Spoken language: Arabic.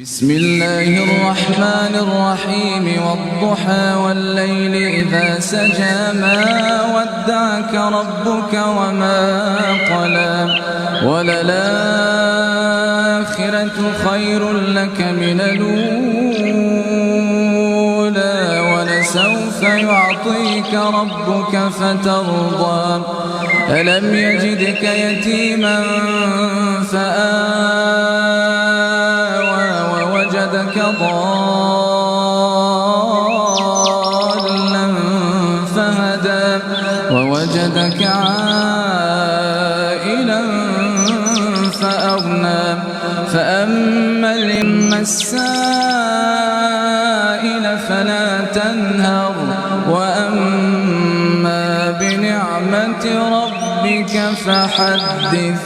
بسم الله الرحمن الرحيم والضحى والليل إذا سجى ما ودعك ربك وما قلى وللآخرة خير لك من الأولى ولسوف يعطيك ربك فترضى ألم يجدك يتيما فآوى ووجدك ضالا فهدى ووجدك عائلا فأغنى فأما السائل فلا تنهر وأما بنعمة ربك فحدث